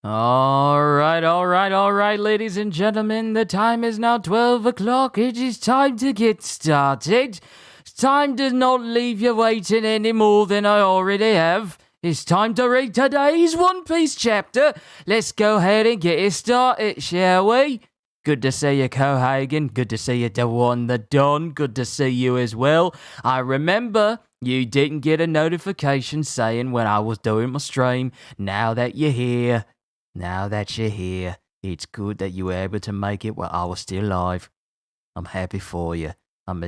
All right, ladies and gentlemen. The time is now 12 o'clock. It is time to get started. It's time to not leave you waiting any more than I already have. It's time to read today's One Piece chapter. Let's go ahead and get it started, shall we? Good to see you, Cohagen. Good to see you, Dewan the Don. Good to see you as well. I remember you didn't get a notification saying when I was doing my stream. Now that you're here, it's good that you were able to make it while I was still alive. I'm happy for you. I'm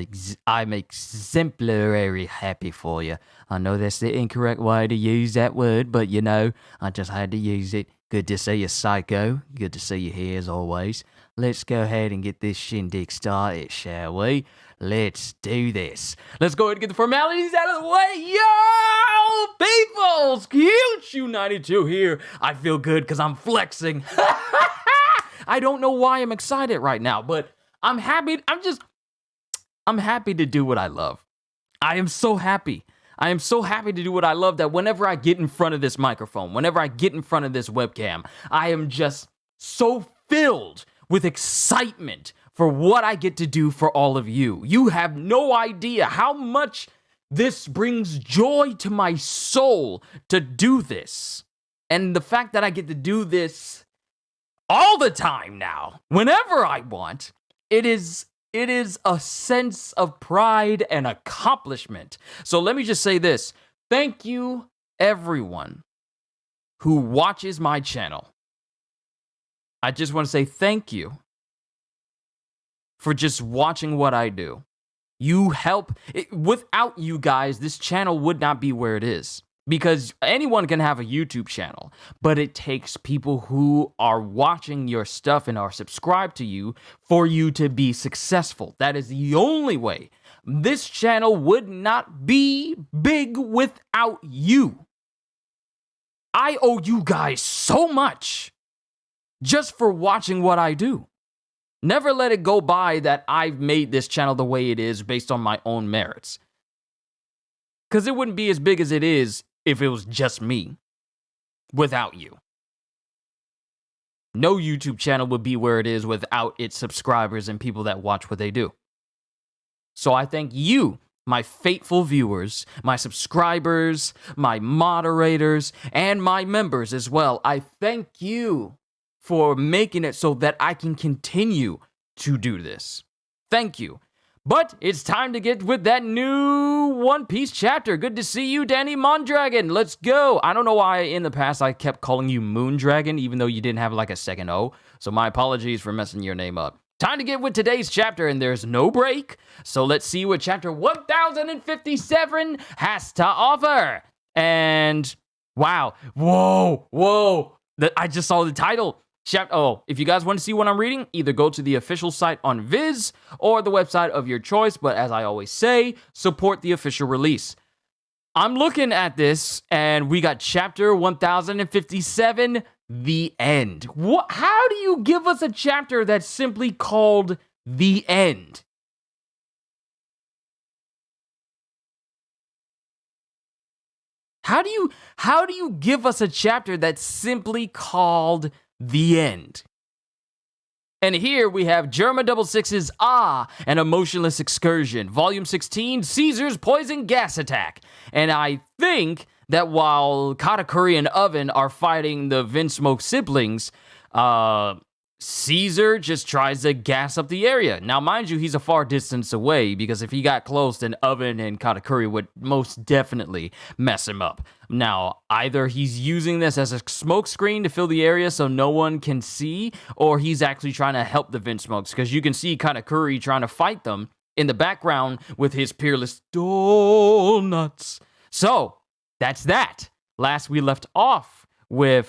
exemplary happy for you. I know that's the incorrect way to use that word, but I just had to use it. Good to see you, Psycho. Good to see you here as always. Let's go ahead and get this shindig started, shall we? Let's do this. Let's go ahead and get the formalities out of the way. Yo, peoples! Cute 92 here. I feel good because I'm flexing. I don't know why I'm excited right now, but I'm happy. I'm happy to do what I love. I am so happy. I am so happy to do what I love that whenever I get in front of this microphone, whenever I get in front of this webcam, I am just so filled with excitement for what I get to do for all of you. You have no idea how much this brings joy to my soul to do this. And the fact that I get to do this all the time now, whenever I want, it is a sense of pride and accomplishment. So let me just say this. Thank you, everyone who watches my channel. I just want to say thank you for just watching what I do. You help. Without you guys, this channel would not be where it is. Because anyone can have a YouTube channel, but it takes people who are watching your stuff and are subscribed to you for you to be successful. That is the only way. This channel would not be big without you. I owe you guys so much just for watching what I do. Never let it go by that I've made this channel the way it is based on my own merits. Because it wouldn't be as big as it is if it was just me, without you. No YouTube channel would be where it is without its subscribers and people that watch what they do. So I thank you, my faithful viewers, my subscribers, my moderators, and my members as well. I thank you for making it so that I can continue to do this. Thank you. But it's time to get with that new One Piece chapter. Good to see you, Danny Mondragon. Let's go. I don't know why in the past I kept calling you Moondragon, even though you didn't have like a second O. So my apologies for messing your name up. Time to get with today's chapter, and there's no break. So let's see what chapter 1057 has to offer. And wow. Whoa. I just saw the title. If you guys want to see what I'm reading, either go to the official site on Viz or the website of your choice. But as I always say, support the official release. I'm looking at this, and we got chapter 1057, The End. How do you give us a chapter that's simply called The End? How do you give us a chapter that's simply called The End? And here we have Germa 66's An Emotionless Excursion, Volume 16, Caesar's Poison Gas Attack. And I think that while Katakuri and Oven are fighting the Vinsmoke siblings, Caesar just tries to gas up the area. Now, mind you, he's a far distance away, because if he got close, then Oven and Katakuri would most definitely mess him up. Now, either he's using this as a smoke screen to fill the area so no one can see, or he's actually trying to help the Vinsmokes, because you can see Katakuri trying to fight them in the background with his peerless donuts. So, that's that. Last we left off in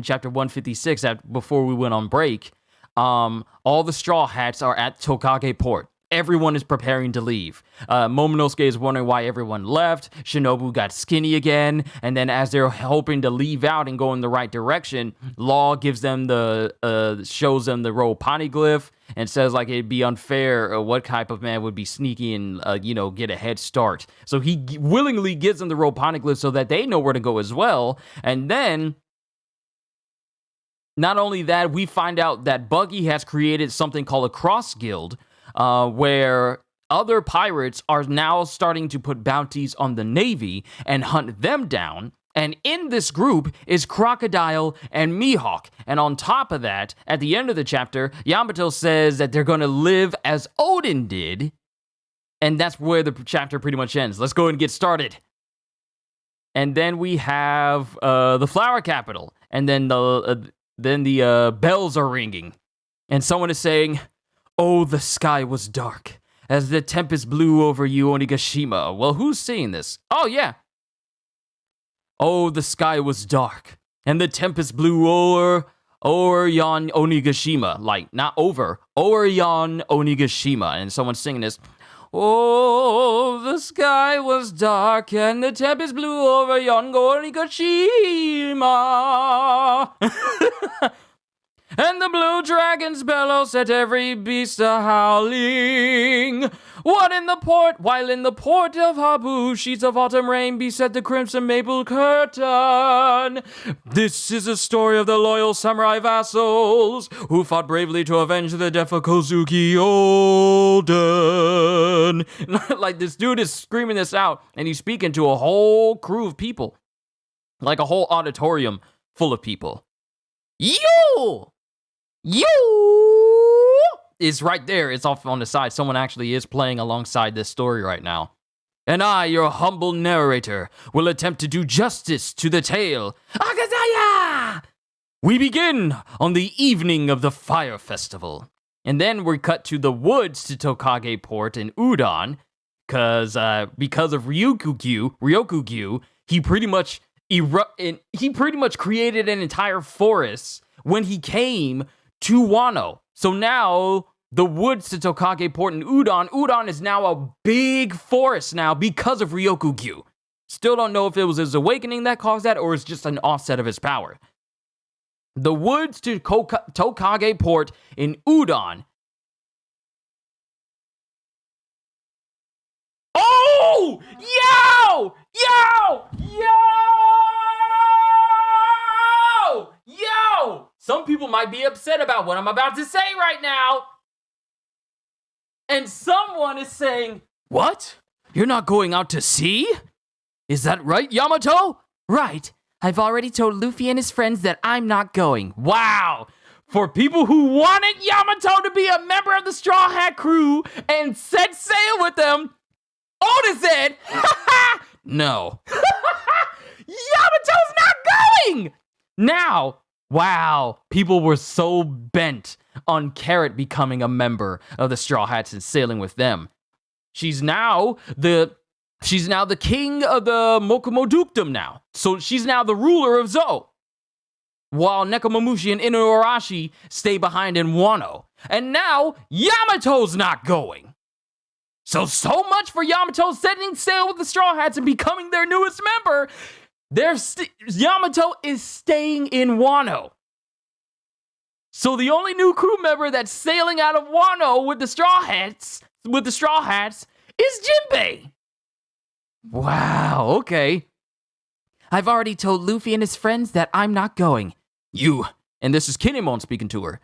chapter 156, before we went on break. All the Straw Hats are at Tokage Port. Everyone is preparing to leave. Momonosuke is wondering why everyone left. Shinobu got skinny again. And then as they're hoping to leave out and go in the right direction, Law gives them shows them the Ropponeglyph and says like it'd be unfair. What type of man would be sneaky and get a head start? So he willingly gives them the Ropponeglyph so that they know where to go as well. And then Not only that, we find out that Buggy has created something called a cross guild, where other pirates are now starting to put bounties on the Navy and hunt them down. And in this group is Crocodile and Mihawk. And on top of that, at the end of the chapter, Yamato says that they're going to live as Oden did. And that's where the chapter pretty much ends. Let's go and get started. And then we have the Flower Capital. And then the bells are ringing. And someone is saying, "Oh, the sky was dark as the tempest blew over you, Onigashima." Well, who's saying this? Oh, yeah. "Oh, the sky was dark, and the tempest blew o'er yon Onigashima." Like, not over. O'er yon Onigashima. And someone's singing this. "Oh, the sky was dark, and the tempest blew over yon Onigashima." "And the blue dragon's bellow set every beast a-howling. While in the port of Habu, sheets of autumn rain beset the crimson maple curtain. This is a story of the loyal samurai vassals who fought bravely to avenge the death of Kozuki Oden." Like, this dude is screaming this out, and he's speaking to a whole crew of people. Like a whole auditorium full of people. You is right there. It's off on the side. Someone actually is playing alongside this story right now. "And I, your humble narrator, will attempt to do justice to the tale. Akazaya!" We begin on the evening of the Fire Festival. And then we're cut to the woods to Tokage Port in Udon. Because of Ryokugyu, he pretty much created an entire forest when he came to Wano. So now, the woods to Tokage Port in Udon is now a big forest now because of Ryokugyu. Still don't know if it was his awakening that caused that or it's just an offset of his power. The woods to Tokage Port in Udon. Oh! Yo! Some people might be upset about what I'm about to say right now. And someone is saying, "What? You're not going out to sea? Is that right, Yamato?" "Right. I've already told Luffy and his friends that I'm not going." Wow. For people who wanted Yamato to be a member of the Straw Hat crew and set sail with them, Oda said, "No." Yamato's not going! Now, wow, people were so bent on Carrot becoming a member of the Straw Hats and sailing with them. She's now the king of the Mokumo Dukedom now. So she's now the ruler of Zou. While Nekomamushi and Inuarashi stay behind in Wano. And now, Yamato's not going. So much for Yamato setting sail with the Straw Hats and becoming their newest member. Yamato is staying in Wano. So the only new crew member that's sailing out of Wano with the Straw Hats is Jinbei. Wow, okay. "I've already told Luffy and his friends that I'm not going." And this is Kinemon speaking to her.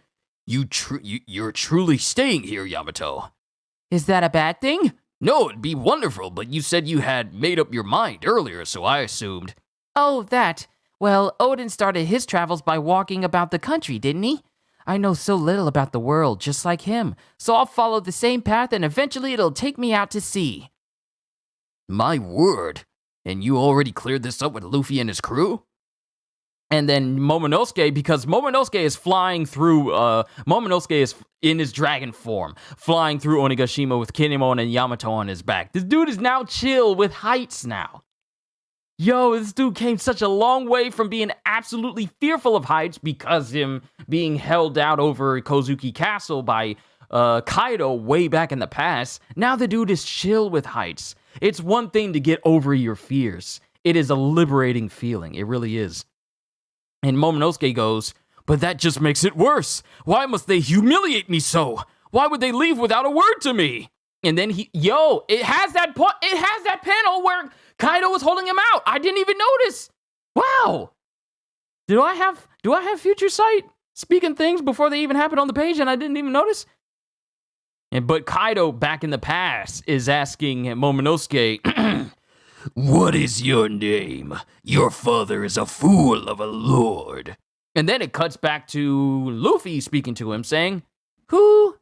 You're truly staying here, Yamato." "Is that a bad thing?" "No, it'd be wonderful, but you said you had made up your mind earlier, so I assumed." "Oh, that. Well, Oden started his travels by walking about the country, didn't he? I know so little about the world, just like him, so I'll follow the same path and eventually it'll take me out to sea." "My word. And you already cleared this up with Luffy and his crew?" And then Momonosuke, because Momonosuke is flying through, Momonosuke is in his dragon form, flying through Onigashima with Kinemon and Yamato on his back. This dude is now chill with heights now. Yo, this dude came such a long way from being absolutely fearful of heights because him being held out over Kozuki Castle by Kaido way back in the past. Now the dude is chill with heights. It's one thing to get over your fears. It is a liberating feeling. It really is. And Momonosuke goes, "But that just makes it worse. Why must they humiliate me so? Why would they leave without a word to me?" And then it has that panel where Kaido was holding him out. I didn't even notice. Wow. Do I have future sight? speaking things before they even happened on the page and I didn't even notice. But Kaido, back in the past, is asking Momonosuke, what is your name? Your father is a fool of a lord. And then it cuts back to Luffy speaking to him, saying, who?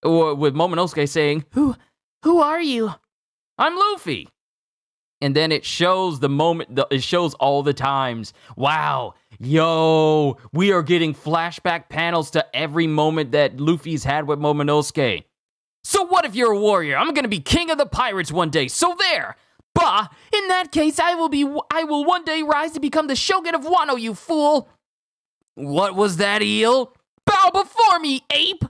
Or with Momonosuke saying, who are you? I'm Luffy. And then it shows the moment, it shows all the times. Wow, yo, we are getting flashback panels to every moment that Luffy's had with Momonosuke. So what if you're a warrior? I'm gonna be king of the pirates one day, so there! Bah, in that case, I will one day rise to become the Shogun of Wano, you fool! What was that, eel? Bow before me, ape!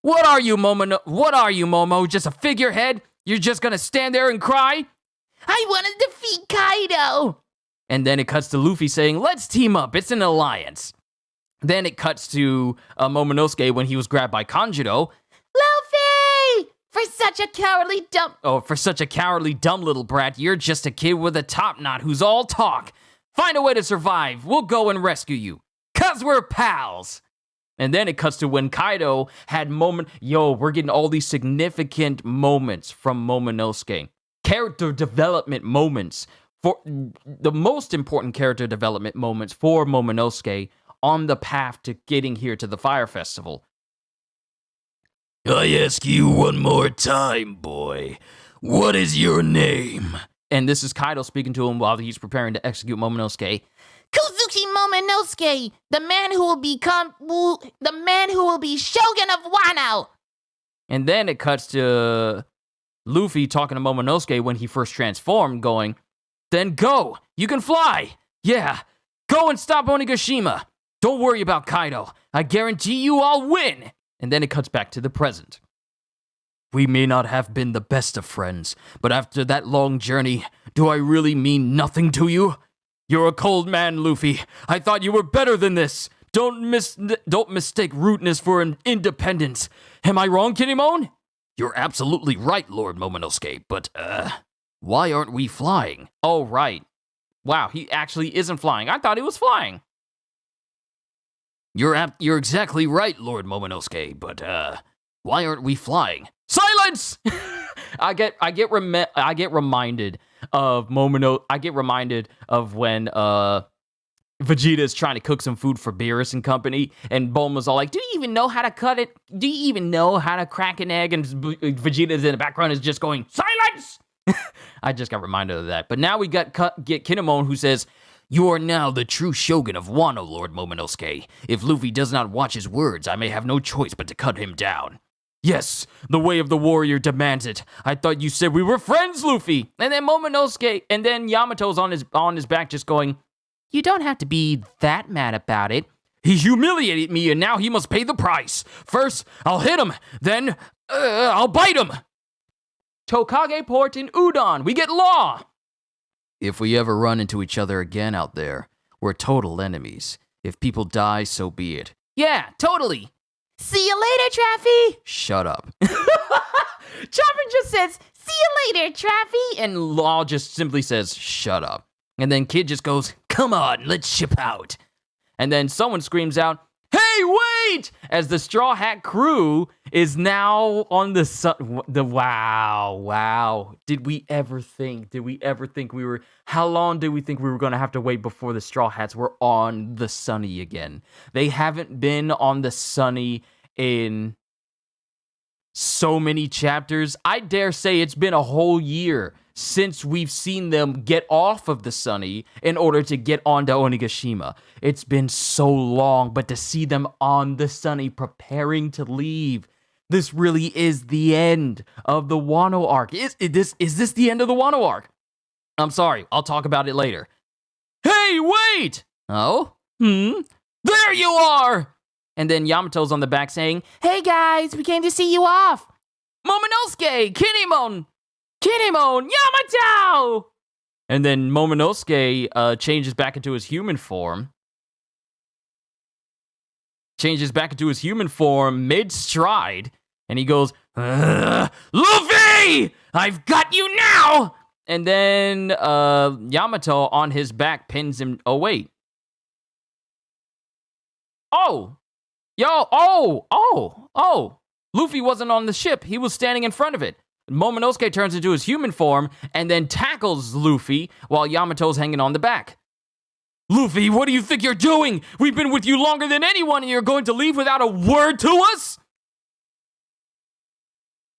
What are you, Momo? Just a figurehead? You're just gonna stand there and cry? I want to defeat Kaido! And then it cuts to Luffy saying, let's team up, it's an alliance. Then it cuts to Momonosuke when he was grabbed by Kanjuro. Luffy! For such a cowardly dumb little brat, you're just a kid with a top knot who's all talk. Find a way to survive, we'll go and rescue you. 'Cause we're pals! And then it cuts to when Kaido had we're getting all these significant moments from Momonosuke. Character development moments. For the most important character development moments for Momonosuke on the path to getting here to the Fire Festival. I ask you one more time, boy. What is your name? And this is Kaido speaking to him while he's preparing to execute Momonosuke. Kozuki Momonosuke, the man who will be Shogun of Wano. And then it cuts to Luffy talking to Momonosuke when he first transformed, going, then go, you can fly. Yeah, go and stop Onigashima. Don't worry about Kaido. I guarantee you I'll win. And then it cuts back to the present. We may not have been the best of friends, but after that long journey, do I really mean nothing to you? You're a cold man, Luffy. I thought you were better than this. Don't mistake rudeness for an independence. Am I wrong, Kinemon? You're absolutely right, Lord Momonosuke, but, why aren't we flying? Oh, right. Wow, he actually isn't flying. I thought he was flying. You're exactly right, Lord Momonosuke, but, why aren't we flying? Silence! I get reminded of when Vegeta is trying to cook some food for Beerus and company, and Bulma's all like, do you even know how to cut it? Do you even know how to crack an egg? And Vegeta's in the background is just going, silence! I just got reminded of that. But now we get Kinemon, who says, you are now the true Shogun of Wano, Lord Momonosuke. If Luffy does not watch his words, I may have no choice but to cut him down. Yes, the way of the warrior demands it. I thought you said we were friends, Luffy. And then Momonosuke, and then Yamato's on his back just going, you don't have to be that mad about it. He humiliated me and now he must pay the price. First, I'll hit him. Then, I'll bite him. Tokage Port in Udon, we get Law. If we ever run into each other again out there, we're total enemies. If people die, so be it. Yeah, totally. See you later, Traffy. Shut up. Chopper just says, see you later, Traffy. And Law just simply says, shut up. And then Kid just goes, come on, let's ship out. And then someone screams out, hey, wait! As the Straw Hat crew is now on the sun. Wow. Did we ever think how long did we think we were going to have to wait before the Straw Hats were on the Sunny again? They haven't been on the Sunny in so many chapters. I dare say it's been a whole year since we've seen them get off of the Sunny in order to get onto Onigashima. It's been so long, but to see them on the Sunny preparing to leave, this really is the end of the Wano arc. Is this the end of the Wano arc? I'm sorry, I'll talk about it later. Hey, wait! Oh? There you are! And then Yamato's on the back saying, hey guys, we came to see you off. Momonosuke, Kinemon, Yamato! And then Momonosuke changes back into his human form. Mid-stride. And he goes, Luffy! I've got you now! And then Yamato on his back pins him. Oh, wait. oh, Luffy wasn't on the ship. He was standing in front of it. Momonosuke turns into his human form and then tackles Luffy while Yamato's hanging on the back. Luffy, what do you think you're doing? We've been with you longer than anyone and you're going to leave without a word to us?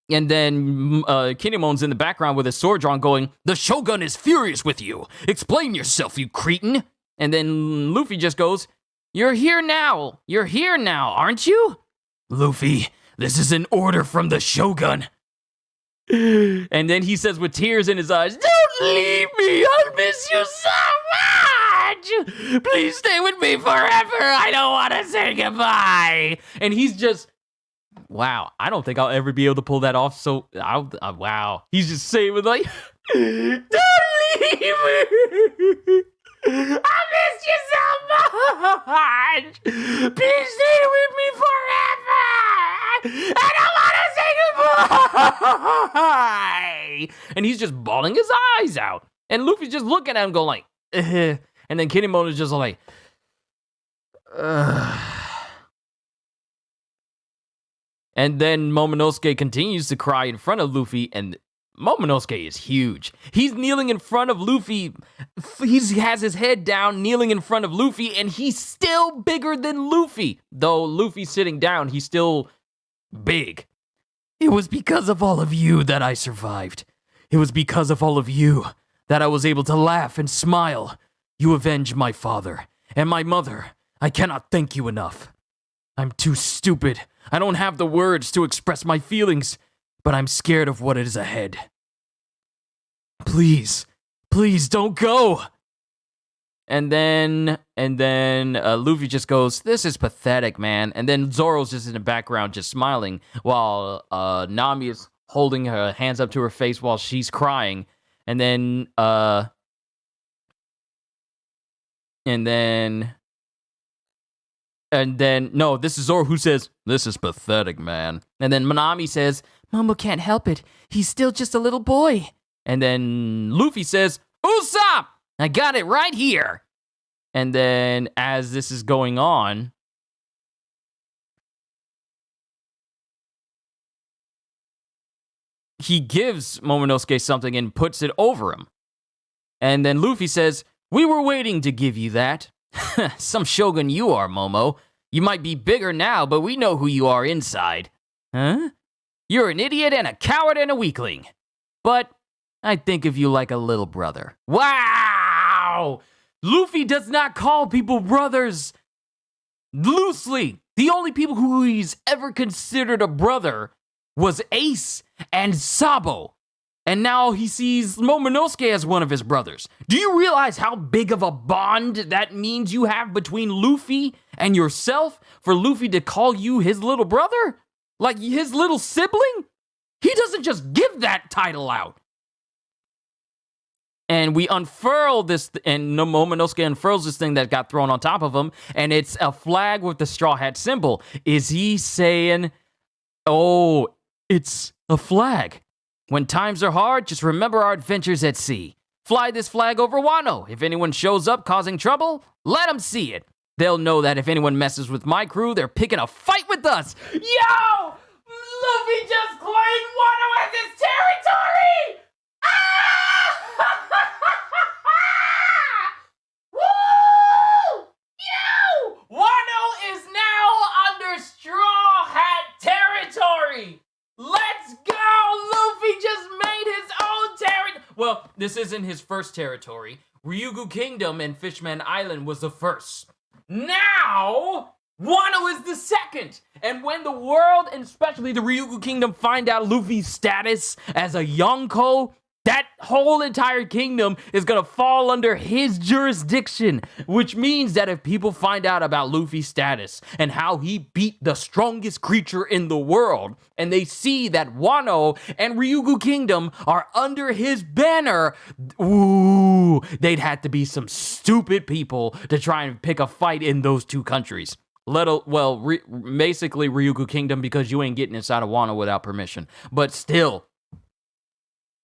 And then Kinemon's in the background with his sword drawn going, the Shogun is furious with you. Explain yourself, you cretin. And then Luffy just goes, you're here now, aren't you? Luffy, this is an order from the Shogun. And then he says with tears in his eyes, don't leave me, I'll miss you so much. Please stay with me forever, I don't want to say goodbye. And he's just, wow, I don't think I'll ever be able to pull that off. So, wow, he's just saying with like, don't leave me. I miss you so much. Please stay with me forever. I don't want to say goodbye. And he's just bawling his eyes out. And Luffy's just looking at him going like, and then Kinemon is just like, And then Momonosuke continues to cry in front of Luffy, and Momonosuke is huge. He's kneeling in front of Luffy. He has his head down, kneeling in front of Luffy, and he's still bigger than Luffy. Though Luffy's sitting down, he's still big. It was because of all of you that I survived. It was because of all of you that I was able to laugh and smile. You avenged my father and my mother. I cannot thank you enough. I'm too stupid. I don't have the words to express my feelings, but I'm scared of what is ahead. Please don't go. And then Luffy just goes, this is pathetic, man. And then Zoro's just in the background just smiling while Nami is holding her hands up to her face while she's crying. And then no, this is Zoro who says, this is pathetic, man. And then Nami says, Momo can't help it. He's still just a little boy. And then Luffy says, Usopp! I got it right here. And then as this is going on, he gives Momonosuke something and puts it over him. And then Luffy says, we were waiting to give you that. Some shogun you are, Momo. You might be bigger now, but we know who you are inside. Huh? You're an idiot and a coward and a weakling. But I think of you like a little brother. Wow! Luffy does not call people brothers loosely. The only people who he's ever considered a brother was Ace and Sabo. And now he sees Momonosuke as one of his brothers. Do you realize how big of a bond that means you have between Luffy and yourself for Luffy to call you his little brother? Like his little sibling? He doesn't just give that title out. And we unfurl this, and Momonosuke unfurls this thing that got thrown on top of him, and it's a flag with the straw hat symbol. Is he saying, oh, it's a flag? When times are hard, just remember our adventures at sea. Fly this flag over Wano. If anyone shows up causing trouble, let them see it. They'll know that if anyone messes with my crew, they're picking a fight with us. Yo! Luffy just claimed Wano as his territory! Ah! Woo! Yo! Wano is now under Straw Hat territory! Let's go! Luffy just made his own territory! Well, this isn't his first territory. Ryugu Kingdom and Fishman Island was the first. Now, Wano is the second. And when the world, and especially the Ryugu Kingdom, find out Luffy's status as a Yonko, that whole entire kingdom is gonna fall under his jurisdiction, which means that if people find out about Luffy's status and how he beat the strongest creature in the world, and they see that Wano and Ryugu Kingdom are under his banner, ooh, they'd have to be some stupid people to try and pick a fight in those two countries. Basically Ryugu Kingdom, because you ain't getting inside of Wano without permission. But still,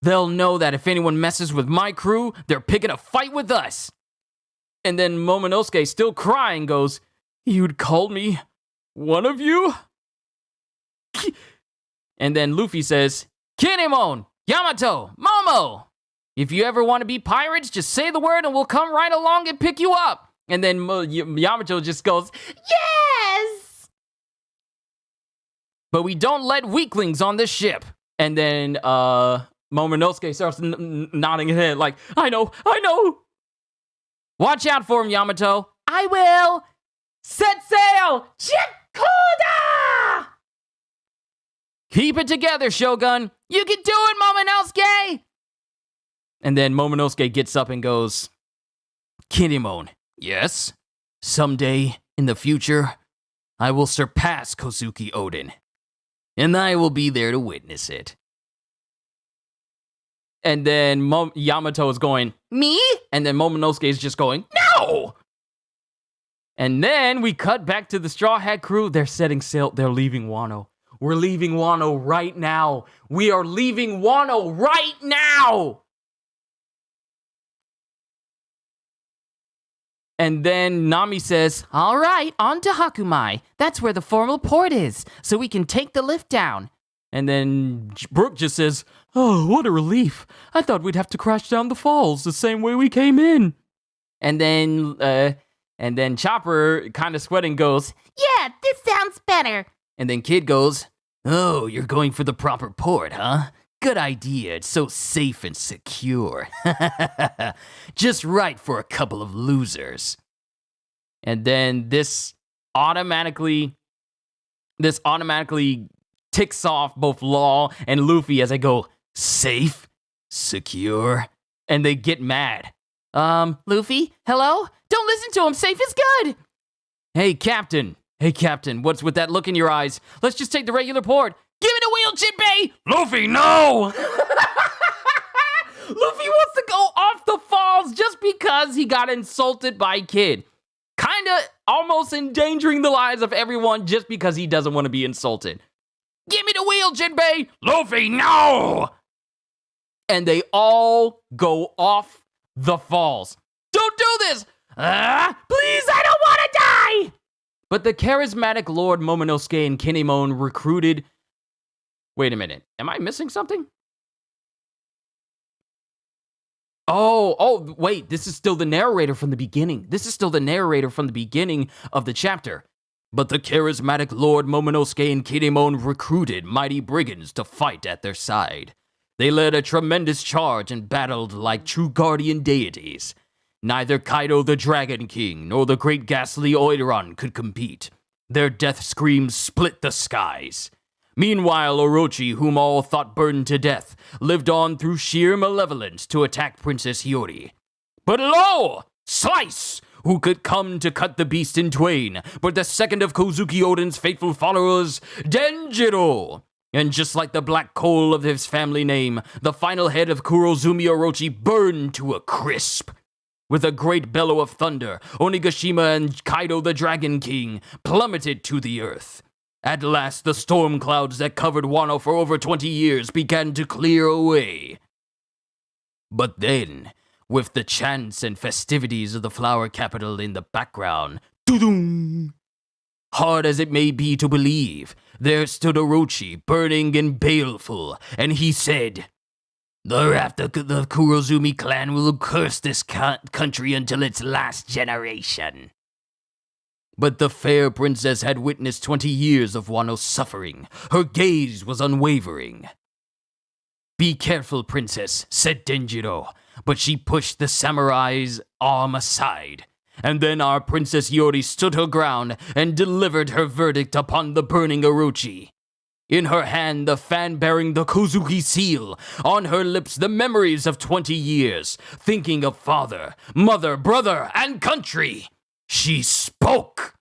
they'll know that if anyone messes with my crew, they're picking a fight with us. And then Momonosuke, still crying, goes, You'd call me one of you? And then Luffy says, Kinemon, Yamato, Momo, if you ever want to be pirates, just say the word and we'll come right along and pick you up. And then Yamato just goes, yes! But we don't let weaklings on this ship. And then Momonosuke starts nodding his head like, I know. Watch out for him, Yamato. I will. Set sail! Chikoda! Keep it together, Shogun. You can do it, Momonosuke! And then Momonosuke gets up and goes, Kinemon, yes? Someday in the future, I will surpass Kozuki Oden. And I will be there to witness it. And then Yamato is going, me? And then Momonosuke is just going, no! And then we cut back to the Straw Hat crew. They're setting sail. They're leaving Wano. We're leaving Wano right now. We are leaving Wano right now! And then Nami says, all right, on to Hakumai. That's where the formal port is, so we can take the lift down. And then Brook just says, oh, what a relief. I thought we'd have to crash down the falls the same way we came in. And then Chopper, kind of sweating, goes, yeah, this sounds better. And then Kid goes, oh, you're going for the proper port, huh? Good idea. It's so safe and secure. Just right for a couple of losers. And then this automatically ticks off both Law and Luffy as they go, safe, secure, and they get mad. Luffy, hello? Don't listen to him. Safe is good. Hey, Captain, what's with that look in your eyes? Let's just take the regular port. Give it a wheel, Jinbei! Luffy, no! Luffy wants to go off the falls just because he got insulted by Kid. Kinda almost endangering the lives of everyone just because he doesn't want to be insulted. Give me the wheel, Jinbei! Luffy, no! And they all go off the falls. Don't do this! Please, I don't want to die! But the charismatic Lord Momonosuke and Kinemon recruited... Wait a minute. Am I missing something? Oh, wait. This is still the narrator from the beginning. This is still the narrator from the beginning of the chapter. But the charismatic Lord Momonosuke and Kinemon recruited mighty brigands to fight at their side. They led a tremendous charge and battled like true guardian deities. Neither Kaido the Dragon King nor the great ghastly Oiran could compete. Their death screams split the skies. Meanwhile, Orochi, whom all thought burned to death, lived on through sheer malevolence to attack Princess Hiyori. But lo! Slice! Who could come to cut the beast in twain, but the second of Kozuki Oden's faithful followers, Denjiro! And just like the black coal of his family name, the final head of Kurozumi Orochi burned to a crisp. With a great bellow of thunder, Onigashima and Kaido the Dragon King plummeted to the earth. At last, the storm clouds that covered Wano for over 20 years began to clear away. But then, with the chants and festivities of the flower capital in the background, doo-doom! Hard as it may be to believe, there stood Orochi, burning and baleful, and he said, the wrath of the Kurozumi clan will curse this country until its last generation. But the fair princess had witnessed 20 years of Wano's suffering. Her gaze was unwavering. Be careful, princess, said Denjiro, but she pushed the samurai's arm aside. And then our Princess Hiyori stood her ground and delivered her verdict upon the burning Orochi. In her hand, the fan bearing the Kozuki seal. On her lips, the memories of 20 years. Thinking of father, mother, brother, and country. She spoke.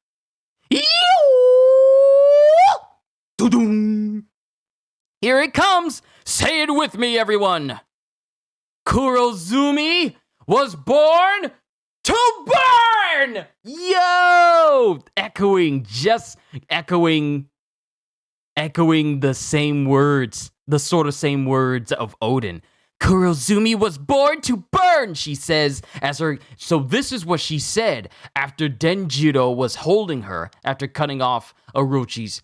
Doo-doom. Here it comes. Say it with me, everyone. Kurozumi was born to burn. Yo! Echoing the same words, the sort of same words of Oden. Kurozumi was born to burn, she says, so this is what she said after Denjiro was holding her after he cut off Orochi's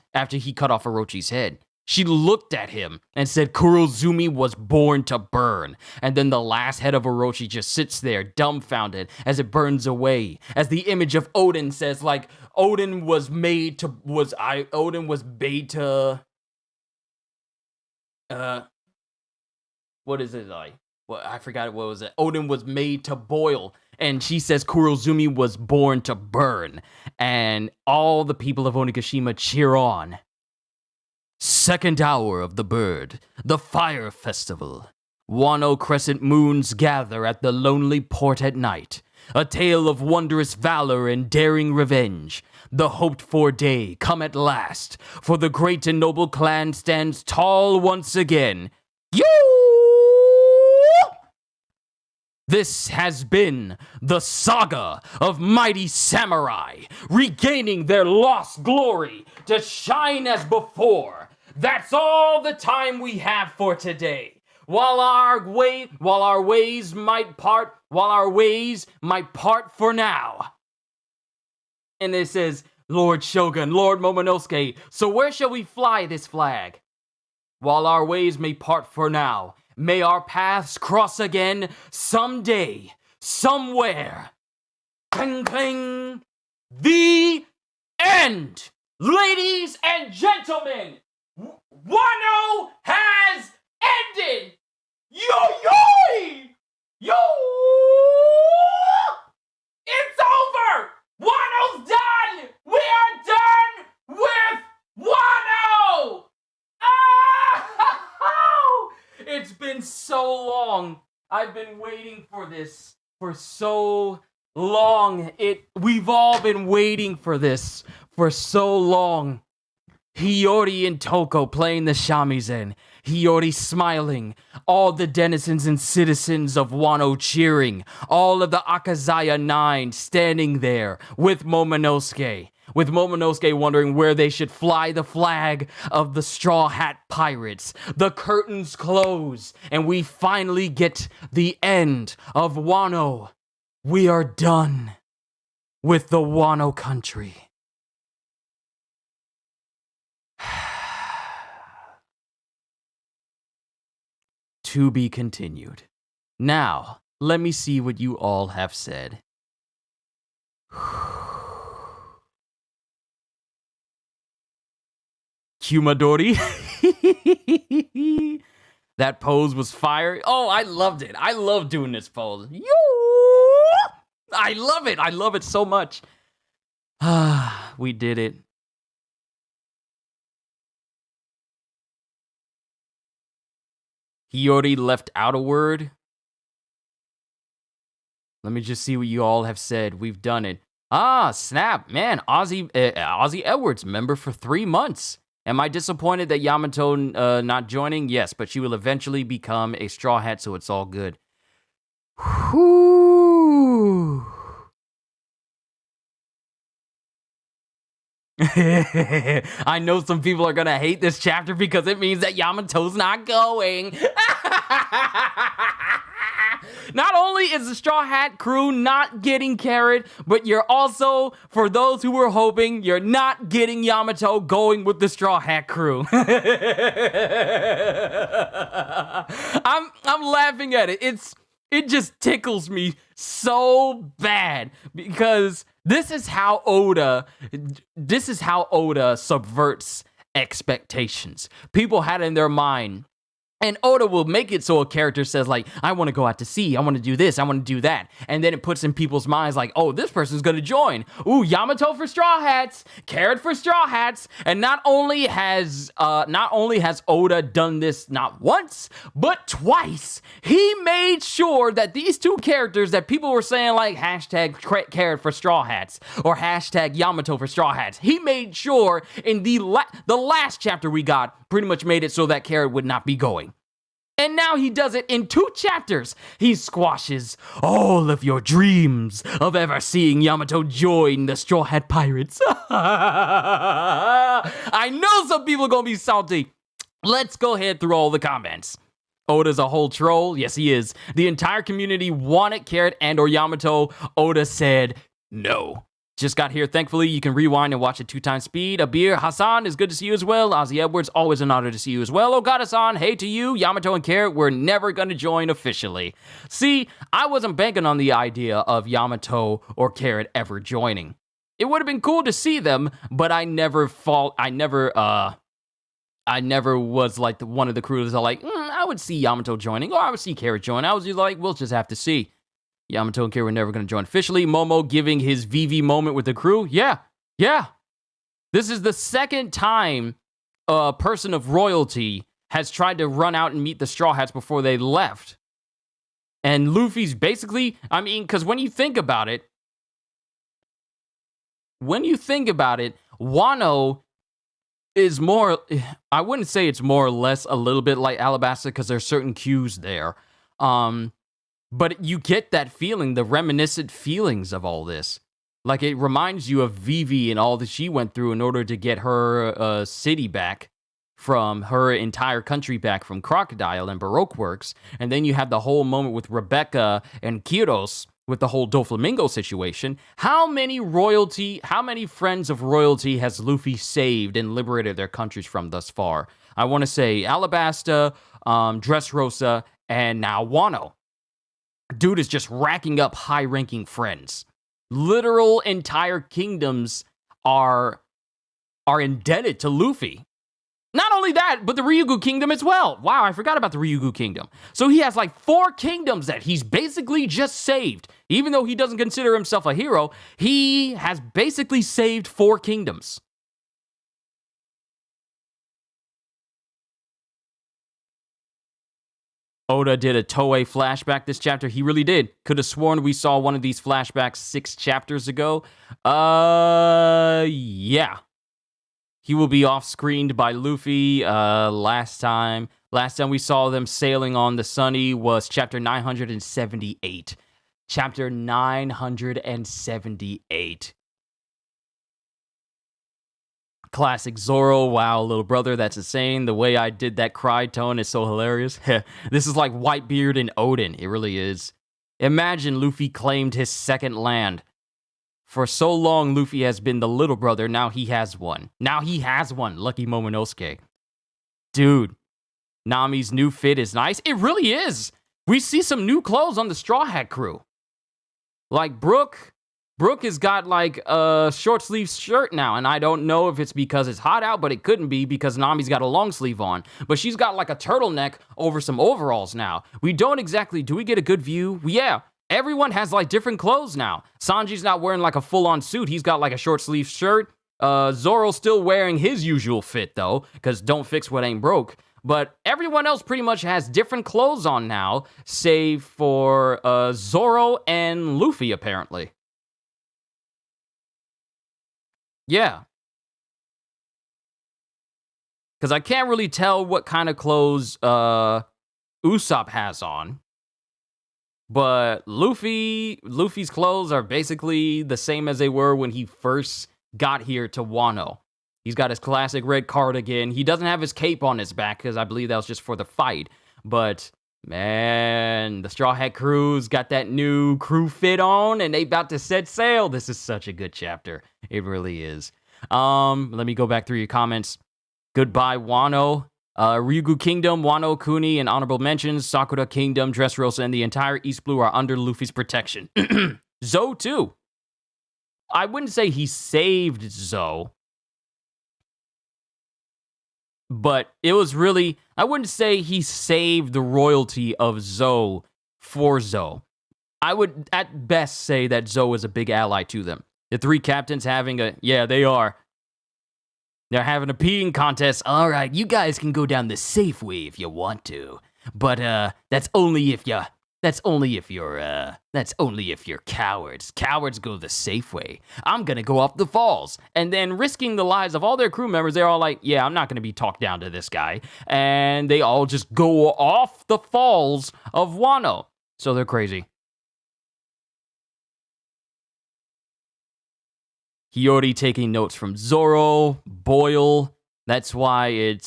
head. She looked at him and said Kurozumi was born to burn. And then the last head of Orochi just sits there dumbfounded as it burns away. As the image of Odin says, like, Odin was made to, what is it like? Well, I forgot what was it. Odin was made to boil. And she says Kurozumi was born to burn. And all the people of Onigashima cheer on. Second hour of the bird, the fire festival. Wano crescent moons gather at the lonely port at night. A tale of wondrous valor and daring revenge. The hoped-for day come at last, for the great and noble clan stands tall once again. This has been the saga of mighty samurai, regaining their lost glory to shine as before. That's all the time we have for today. While our ways might part for now. And it says, Lord Shogun, Lord Momonosuke, so where shall we fly this flag? While our ways may part for now, may our paths cross again someday, somewhere. Cling, cling. The end. Ladies and gentlemen, Wano has ended. Yo! It's over. Wano's done. We are done with Wano. It's been so long. I've been waiting for this for so long. We've all been waiting for this for so long. Hiyori and Toko playing the shamisen. Hiyori smiling. All the denizens and citizens of Wano cheering. All of the Akazaya 9 standing there with Momonosuke. With Momonosuke wondering where they should fly the flag of the Straw Hat Pirates. The curtains close, and we finally get the end of Wano. We are done with the Wano country. To be continued. Now, let me see what you all have said. Kumadori. That pose was fire. Oh, I loved it. I love doing this pose. I love it. I love it so much. We did it. Hiyori left out a word. Let me just see what you all have said. We've done it. Snap. Man, Ozzy Edwards, member for 3 months. Am I disappointed that Yamato not joining? Yes, but she will eventually become a Straw Hat, so it's all good. Whew. I know some people are gonna hate this chapter because it means that Yamato's not going. Not only is the Straw Hat crew not getting carried, but you're also, for those who were hoping, you're not getting Yamato going with the Straw Hat crew. I'm laughing at it. It just tickles me so bad because this is how Oda subverts expectations. People had in their mind, and Oda will make it so a character says, like, I want to go out to sea, I want to do this, I want to do that. And then it puts in people's minds like, oh, this person's going to join. Ooh, Yamato for Straw Hats, Carrot for Straw Hats. And not only has Oda done this not once, but twice. He made sure that these two characters that people were saying like hashtag Carrot for Straw Hats or hashtag Yamato for Straw Hats, he made sure in the last chapter we got pretty much made it so that Carrot would not be going. And now he does it in 2 chapters. He squashes all of your dreams of ever seeing Yamato join the Straw Hat Pirates. I know some people are going to be salty. Let's go ahead through all the comments. Oda's a whole troll. Yes, he is. The entire community wanted Carrot and or Yamato. Oda said no. Just got here. Thankfully, you can rewind and watch at 2x speed. Abir Hassan, is good to see you as well. Ozzy Edwards, always an honor to see you as well. Ogata-san, hey to you. Yamato and Carrot, we're never going to join officially. See, I wasn't banking on the idea of Yamato or Carrot ever joining. It would have been cool to see them, but I never was like one of the crew that are like, I would see Yamato joining, or I would see Carrot join. I was just like, we'll just have to see. Yamato and Carrot were never going to join officially. Momo giving his VV moment with the crew. Yeah. This is the second time a person of royalty has tried to run out and meet the Straw Hats before they left. And Luffy's basically, because when you think about it, Wano is more, I wouldn't say it's more or less a little bit like Alabasta because there's certain cues there. But you get that feeling, the reminiscent feelings of all this. Like, it reminds you of Vivi and all that she went through in order to get her city back from her entire country back from Crocodile and Baroque Works. And then you have the whole moment with Rebecca and Kiros with the whole Doflamingo situation. How many friends of royalty has Luffy saved and liberated their countries from thus far? I want to say Alabasta, Dressrosa, and now Wano. Dude is just racking up high-ranking friends. Literal entire kingdoms are indebted to Luffy. Not only that, but the Ryugu Kingdom as well. Wow, I forgot about the Ryugu Kingdom. So he has like 4 kingdoms that he's basically just saved. Even though he doesn't consider himself a hero, he has basically saved 4 kingdoms. Oda did a Toei flashback this chapter. He really did. Could have sworn we saw one of these flashbacks 6 chapters ago. Yeah. He will be off-screened by Luffy. Last time we saw them sailing on the Sunny was chapter 978. Chapter 978. Classic Zoro. Wow, little brother, that's insane. The way I did that cry tone is so hilarious. This is like Whitebeard and Odin. It really is. Imagine Luffy claimed his second land. For so long, Luffy has been the little brother. Now he has one. Lucky Momonosuke. Dude, Nami's new fit is nice. It really is. We see some new clothes on the Straw Hat crew. Like Brooke has got like a short sleeve shirt now, and I don't know if it's because it's hot out, but it couldn't be because Nami's got a long sleeve on. But she's got like a turtleneck over some overalls now. We don't exactly, do we get a good view? Yeah, everyone has like different clothes now. Sanji's not wearing like a full-on suit. He's got like a short sleeve shirt. Zoro's still wearing his usual fit though, because don't fix what ain't broke. But everyone else pretty much has different clothes on now, save for Zoro and Luffy apparently. Yeah. Because I can't really tell what kind of clothes Usopp has on. But Luffy's clothes are basically the same as they were when he first got here to Wano. He's got his classic red cardigan. He doesn't have his cape on his back because I believe that was just for the fight. But man, the Straw Hat crew's got that new crew fit on and they about to set sail. This is such a good chapter. It really is. Let me go back through your comments. Goodbye, Wano. Ryugu Kingdom, Wano, Kuni, and honorable mentions. Sakura Kingdom, Dressrosa, and the entire East Blue are under Luffy's protection. Zou, too. I wouldn't say he saved Zou. But it was really, I wouldn't say he saved the royalty of Zou for Zou. I would at best say that Zou is a big ally to them. The 3 captains having they are. They're having a peeing contest. All right, you guys can go down the safe way if you want to. But that's only if you're cowards. Cowards go the safe way. I'm gonna go off the falls. And then risking the lives of all their crew members, they're all like, yeah, I'm not gonna be talked down to this guy. And they all just go off the falls of Wano. So they're crazy. Hiyori taking notes from Zoro, Boyle. That's why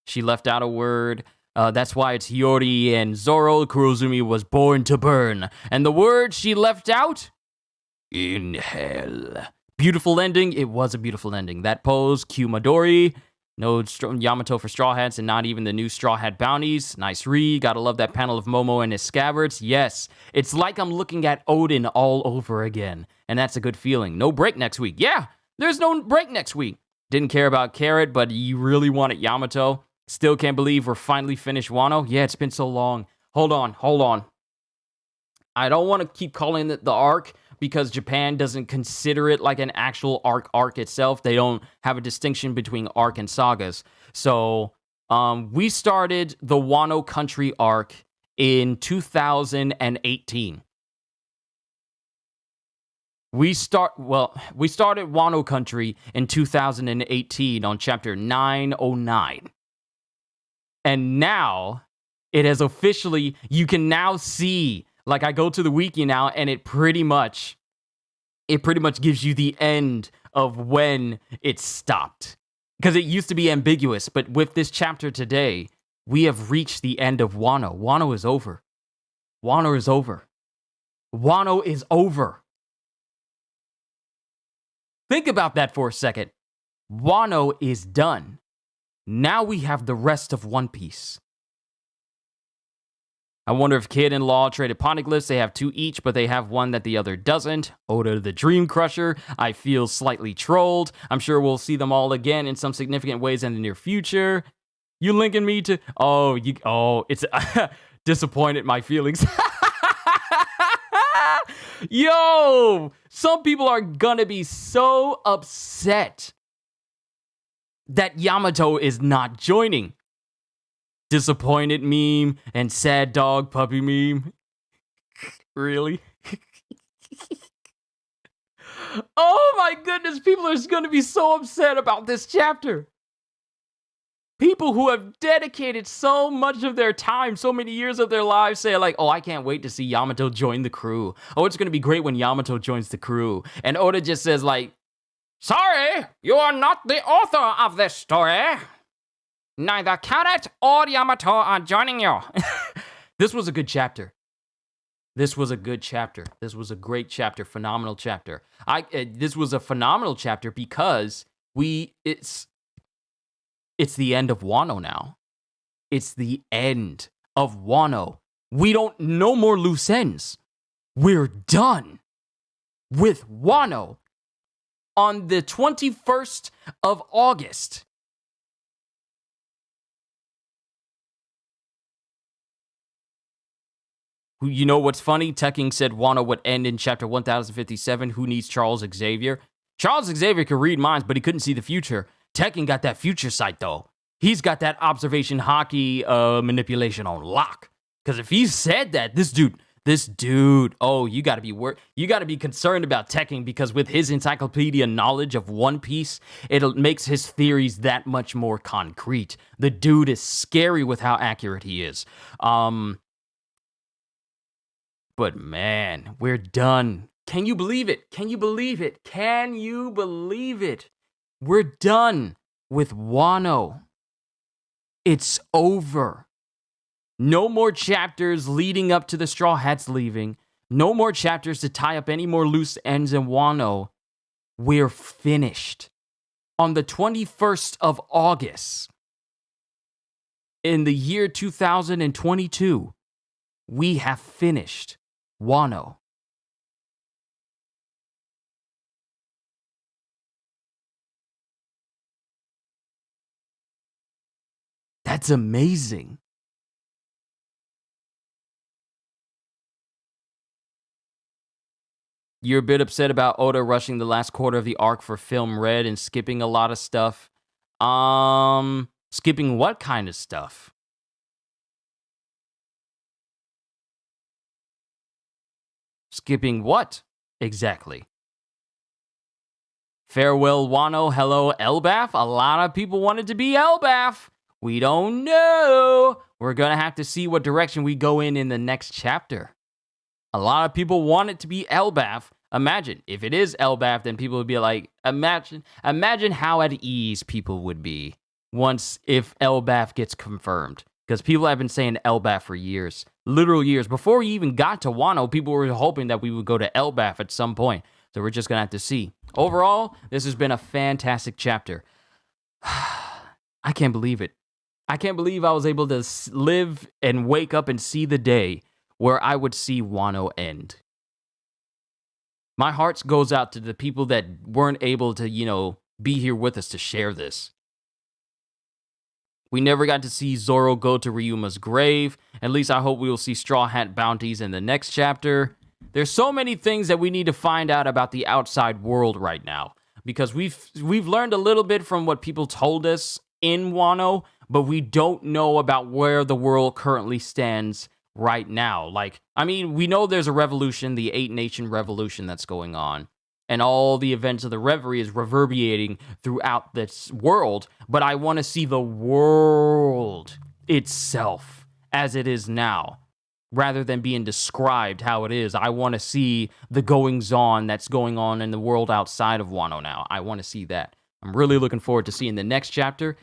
she left out a word. That's why it's Hiyori and Zoro. Kurozumi was born to burn. And the word she left out? In hell. Beautiful ending. It was a beautiful ending. That pose, Q Midori. No Yamato for Straw Hats and not even the new Straw Hat bounties. Nice read. Gotta love that panel of Momo and his scabbards. Yes, it's like I'm looking at Odin all over again. And that's a good feeling. No break next week. Yeah, there's no break next week. Didn't care about Carrot, but you really wanted Yamato. Still can't believe we're finally finished Wano. Yeah, it's been so long. Hold on. I don't want to keep calling it the arc, because Japan doesn't consider it like an actual arc itself. They don't have a distinction between arc and sagas. So we started the Wano Country arc in 2018. We started Wano Country in 2018 on chapter 909. And now it has officially, you can now see, like, I go to the wiki now, and it pretty much gives you the end of when it stopped. Because it used to be ambiguous, but with this chapter today, we have reached the end of Wano. Wano is over. Wano is over. Wano is over. Think about that for a second. Wano is done. Now we have the rest of One Piece. I wonder if Kid and Law traded poneglyphs. They have 2 each, but they have one that the other doesn't. Oda the Dream Crusher. I feel slightly trolled. I'm sure we'll see them all again in some significant ways in the near future. You linking me to... it's disappointed my feelings. Yo! Some people are gonna be so upset that Yamato is not joining. Disappointed meme and sad dog puppy meme. Really? Oh my goodness, people are going to be so upset about this chapter. People who have dedicated so much of their time, so many years of their lives, say like, oh, I can't wait to see Yamato join the crew. Oh, it's going to be great when Yamato joins the crew. And Oda just says like, sorry, you are not the author of this story. Neither Carrot or Yamato are joining you. This was a good chapter. This was a good chapter. This was a great chapter. Phenomenal chapter. This was a phenomenal chapter because it's the end of Wano now. It's the end of Wano. We don't, no more loose ends. We're done with Wano. On the 21st of August, you know what's funny? Tekking said Wano would end in chapter 1057. Who needs Charles Xavier? Charles Xavier could read minds, but he couldn't see the future. Tekking got that future sight, though. He's got that observation hockey manipulation on lock. Because if he said that, this dude, oh, you got to be concerned about Tekking, because with his encyclopedia knowledge of One Piece, it makes his theories that much more concrete. The dude is scary with how accurate he is. But man, we're done. Can you believe it? Can you believe it? Can you believe it? We're done with Wano. It's over. No more chapters leading up to the Straw Hats leaving. No more chapters to tie up any more loose ends in Wano. We're finished. On the 21st of August, in the year 2022, we have finished Wano. That's amazing. You're a bit upset about Oda rushing the last quarter of the arc for Film Red and skipping a lot of stuff. Skipping what kind of stuff? Skipping what exactly? Farewell Wano, hello Elbaf. A lot of people wanted to be Elbaf. We don't know. We're going to have to see what direction we go in the next chapter. A lot of people want it to be Elbaf. Imagine, if it is Elbaf, then people would be like, imagine how at ease people would be if Elbaf gets confirmed. Because people have been saying Elbaf for years, literal years. Before we even got to Wano, people were hoping that we would go to Elbaf at some point. So we're just going to have to see. Overall, this has been a fantastic chapter. I can't believe it. I can't believe I was able to live and wake up and see the day where I would see Wano end. My heart goes out to the people that weren't able to, be here with us to share this. We never got to see Zoro go to Ryuma's grave. At least I hope we will see Straw Hat bounties in the next chapter. There's so many things that we need to find out about the outside world right now. Because we've learned a little bit from what people told us in Wano, but we don't know about where the world currently stands right now. We know there's a revolution, the 8-Nation revolution that's going on. And all the events of the Reverie is reverberating throughout this world. But I want to see the world itself as it is now, rather than being described how it is. I want to see the goings-on that's going on in the world outside of Wano now. I want to see that. I'm really looking forward to seeing the next chapter.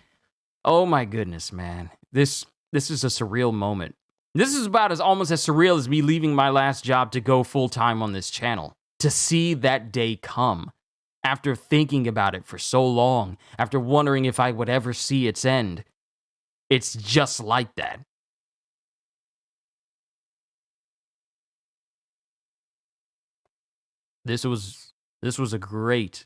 Oh my goodness, man. This is a surreal moment. This is about almost as surreal as me leaving my last job to go full-time on this channel. To see that day come, after thinking about it for so long, after wondering if I would ever see its end. It's just like that. This was a great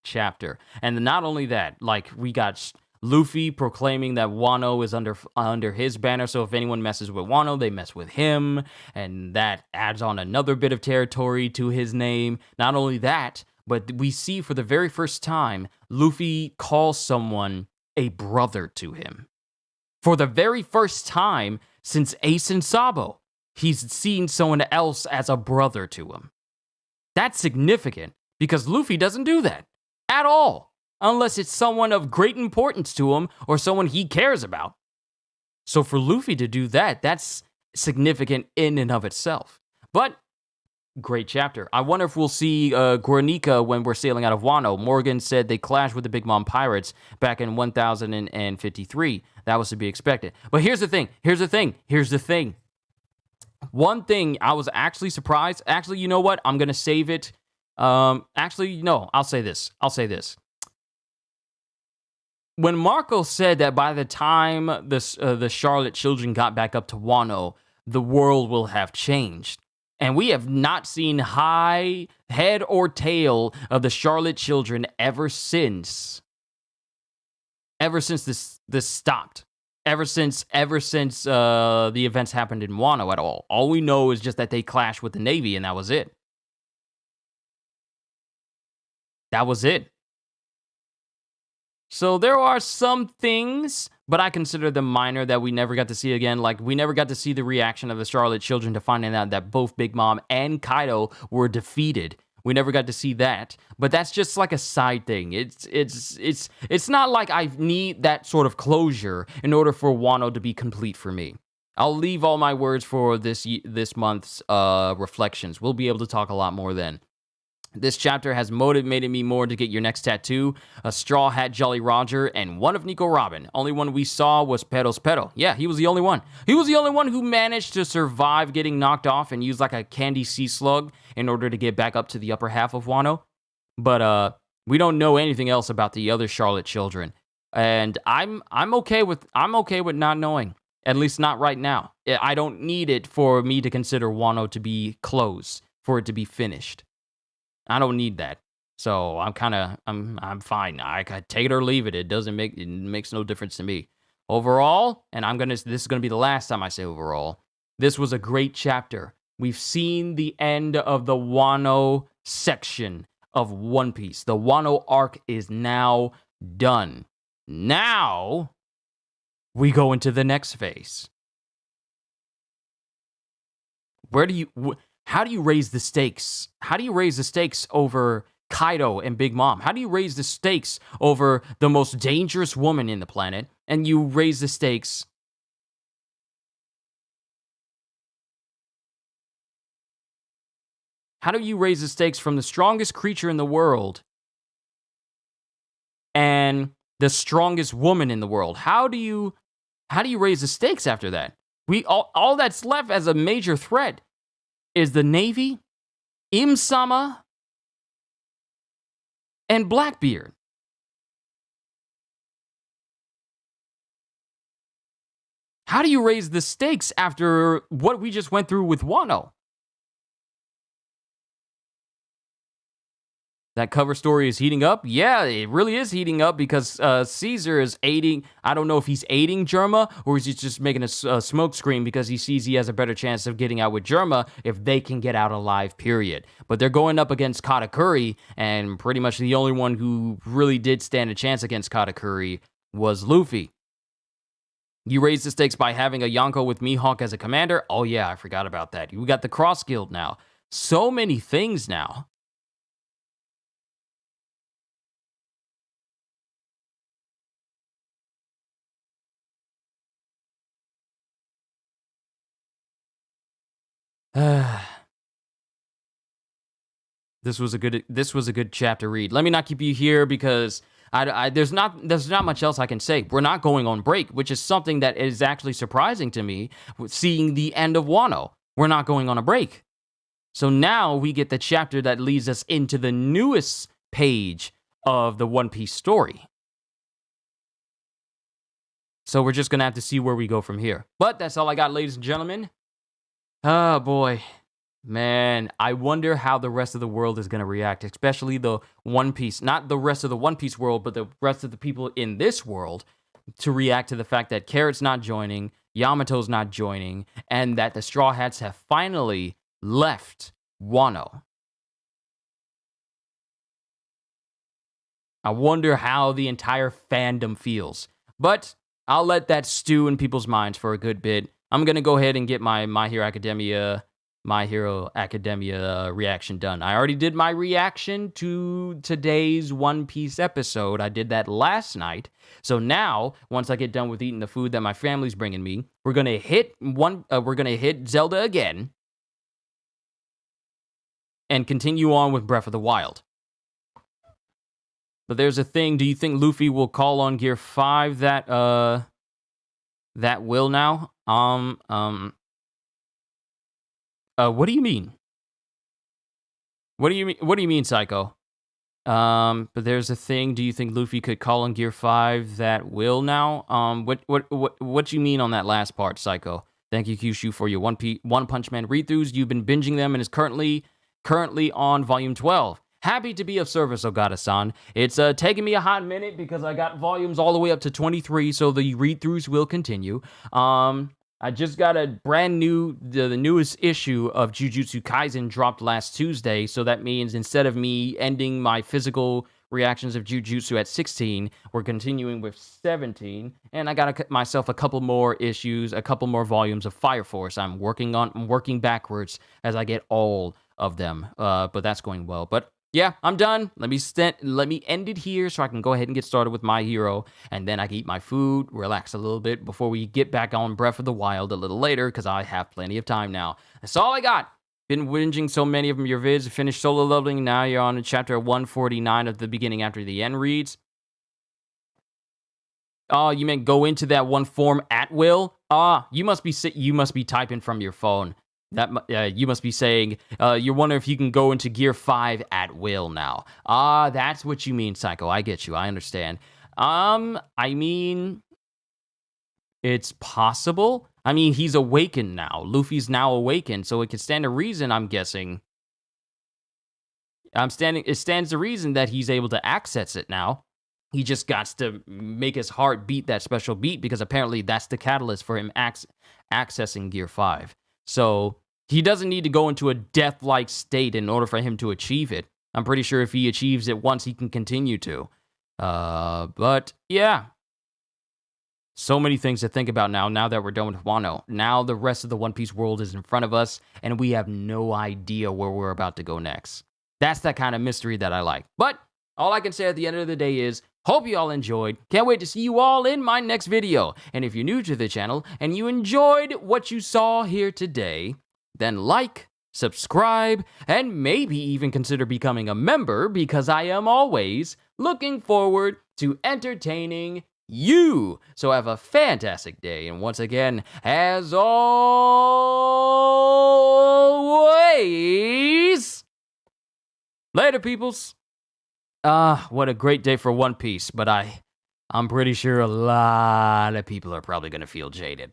chapter. And not only that, we got Luffy proclaiming that Wano is under his banner, so if anyone messes with Wano, they mess with him, and that adds on another bit of territory to his name. Not only that, but we see for the very first time, Luffy calls someone a brother to him. For the very first time since Ace and Sabo, he's seen someone else as a brother to him. That's significant, because Luffy doesn't do that at all. Unless it's someone of great importance to him or someone he cares about. So for Luffy to do that, that's significant in and of itself. But, great chapter. I wonder if we'll see Guernica when we're sailing out of Wano. Morgan said they clashed with the Big Mom Pirates back in 1053. That was to be expected. But here's the thing. One thing I was actually surprised. Actually, you know what? I'm going to save it. I'll say this. When Marco said that by the time the Charlotte children got back up to Wano, the world will have changed. And we have not seen head or tail of the Charlotte children ever since this stopped. Ever since the events happened in Wano at all. All we know is just that they clashed with the Navy, and that was it. So there are some things, but I consider them minor, that we never got to see again. We never got to see the reaction of the Charlotte children to finding out that both Big Mom and Kaido were defeated. We never got to see that, but that's just like a side thing. It's not like I need that sort of closure in order for Wano to be complete for me. I'll leave all my words for this month's reflections. We'll be able to talk a lot more then. This chapter has motivated me more to get your next tattoo, a Straw Hat Jolly Roger, and one of Nico Robin. Only one we saw was Peros Pero. Yeah, he was the only one. He was the only one who managed to survive getting knocked off and use a candy sea slug in order to get back up to the upper half of Wano. But we don't know anything else about the other Charlotte children. And I'm okay with not knowing. At least not right now. I don't need it for me to consider Wano to be closed, for it to be finished. I don't need that. So I'm fine. I could take it or leave it. It makes no difference to me. Overall, and this is going to be the last time I say overall, this was a great chapter. We've seen the end of the Wano section of One Piece. The Wano arc is now done. Now we go into the next phase. How do you raise the stakes? How do you raise the stakes over Kaido and Big Mom? How do you raise the stakes over the most dangerous woman in the planet? And you raise the stakes. How do you raise the stakes from the strongest creature in the world and the strongest woman in the world? How do you How do you raise the stakes after that? All that's left as a major threat is the Navy, Im-sama, and Blackbeard. How do you raise the stakes after what we just went through with Wano? That cover story is heating up? Yeah, it really is heating up because Caesar is aiding. I don't know if he's aiding Germa or is he just making a smoke screen because he sees he has a better chance of getting out with Germa if they can get out alive, period. But they're going up against Katakuri, and pretty much the only one who really did stand a chance against Katakuri was Luffy. You raise the stakes by having a Yonko with Mihawk as a commander? Oh yeah, I forgot about that. You got the Cross Guild now. So many things now. This was a good chapter read. Let me not keep you here because there's not much else I can say. We're not going on break, which is something that is actually surprising to me. Seeing the end of Wano, we're not going on a break. So now we get the chapter that leads us into the newest page of the One Piece story. So we're just gonna have to see where we go from here. But that's all I got, ladies and gentlemen. Oh boy. Man, I wonder how the rest of the world is going to react, especially the One Piece, not the rest of the One Piece world, but the rest of the people in this world to react to the fact that Carrot's not joining, Yamato's not joining, and that the Straw Hats have finally left Wano. I wonder how the entire fandom feels, but I'll let that stew in people's minds for a good bit. I'm going to go ahead and get my My Hero Academia reaction done. I already did my reaction to today's One Piece episode. I did that last night. So now, once I get done with eating the food that my family's bringing me, we're gonna hit Zelda again and continue on with Breath of the Wild. But there's a thing. Do you think Luffy will call on Gear 5 that will now? What do you mean? What do you mean, Psycho? But there's a thing. Do you think Luffy could call on Gear 5 that will now? What do you mean on that last part, Psycho? Thank you, Kyushu, for your One Punch Man read-throughs. You've been binging them and is currently on Volume 12. Happy to be of service, Ogata-san. It's taking me a hot minute because I got volumes all the way up to 23, so the read-throughs will continue. I just got a brand new, the newest issue of Jujutsu Kaisen dropped last Tuesday, so that means instead of me ending my physical reactions of Jujutsu at 16, we're continuing with 17, and I got myself a couple more issues, a couple more volumes of Fire Force. I'm working backwards as I get all of them, but that's going well. But yeah, I'm done. Let me end it here so I can go ahead and get started with My Hero, and then I can eat my food, relax a little bit before we get back on Breath of the Wild a little later, because I have plenty of time now. That's all I got. Been whinging so many of your vids. Finished solo leveling. Now you're on chapter 149 of the beginning after the end reads. Oh, you meant go into that one form at will? You must be typing from your phone. That you must be saying, you're wondering if you can go into Gear 5 at will now. That's what you mean, Psycho. I get you. I understand. I mean, it's possible. I mean, he's awakened now. Luffy's now awakened, so it could stand to reason, I'm guessing. It stands to reason that he's able to access it now. He just got to make his heart beat that special beat, because apparently that's the catalyst for him accessing Gear 5. So he doesn't need to go into a death-like state in order for him to achieve it. I'm pretty sure if he achieves it once, he can continue to. But yeah. So many things to think about now that we're done with Wano. Now the rest of the One Piece world is in front of us, and we have no idea where we're about to go next. That's that kind of mystery that I like. But all I can say at the end of the day is, hope you all enjoyed. Can't wait to see you all in my next video. And if you're new to the channel and you enjoyed what you saw here today, then like, subscribe, and maybe even consider becoming a member, because I am always looking forward to entertaining you. So have a fantastic day. And once again, as always, later, peoples. What a great day for One Piece, but I'm pretty sure a lot of people are probably going to feel jaded.